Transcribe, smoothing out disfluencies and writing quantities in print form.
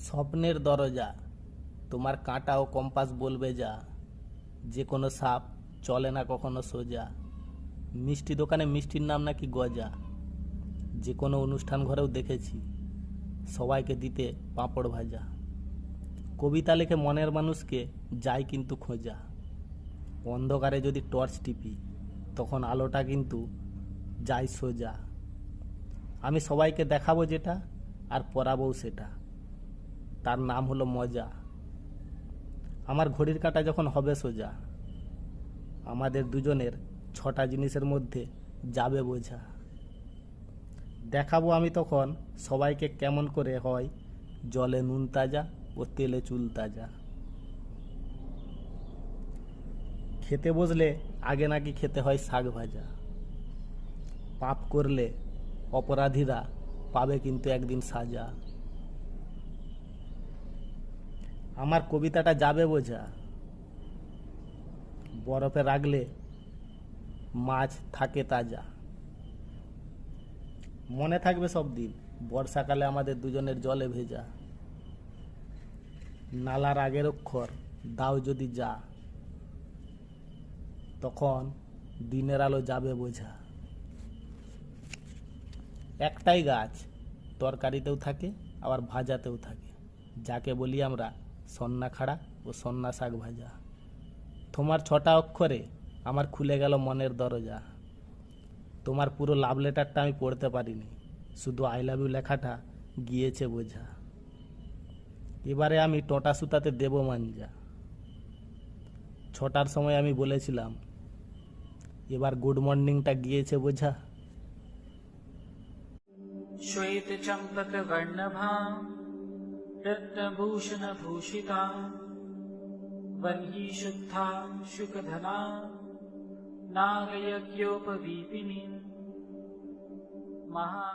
স্বপ্নের দরজা, তোমার কাঁটা ও কম্পাস বলবে যা, যে কোনো সাপ চলে না কখনো সোজা। মিষ্টি দোকানে মিষ্টির নাম নাকি গজা, যে কোনো অনুষ্ঠান ঘরেও দেখেছি সবাইকে দিতে পাঁপড় ভাজা। কবিতা লিখে মনের মানুষকে যায় কিন্তু খোঁজা, অন্ধকারে যদি টর্চ টিপি তখন আলোটা কিন্তু যায় সোজা। আমি সবাইকে দেখাবো যেটা আর পরাবও সেটা, তার নাম হলো মজা। আমার ঘড়ির কাঁটা যখন হবে সোজা, আমাদের দুজনের 6টা জিনিসের মধ্যে যাবে বোঝা। দেখাবো আমি তখন সবাইকে কেমন করে হয় জলে নুন তাজা ও তেলে চুল তাজা। খেতে বসলে আগে নাকি খেতে হয় শাক ভাজা, পাপ করলে অপরাধীরা পাবে কিন্তু একদিন সাজা। আমার কবিতাটা যাবে বোঝা, বরফে রাখলে মাছ থাকে তাজা। মনে থাকবে সব দিন বর্ষাকালে আমাদের দুজনের জলে ভেজা। নালার আগের অক্ষর দাও যদি যা, তখন দিনের আলো যাবে বোঝা। একটাই গাছ, তরকারিতেও থাকে আবার ভাজাতেও থাকে, যাকে বলি আমরা সন্না খাড়া ও সন্না শাক ভাজা। তোমার 6টা অক্ষরে আমার খুলে গেল মনের দরজা। তোমার পুরো লাভ লেটারটা আমি পড়তে পারিনি, শুধু আই লাভ ইউ লেখাটা গিয়েছে বোঝা। এবারে আমি টোটা সুতাতে দেব মাঞ্জা। 6টার সময় আমি বলেছিলাম, এবার গুড মর্নিংটা গিয়েছে বোঝা। श्वेत चंपक वर्णभां रत्नभूषण भूषिता वह्नि शुद्धा शुकधना नागयज्ञोपवीतिनी महा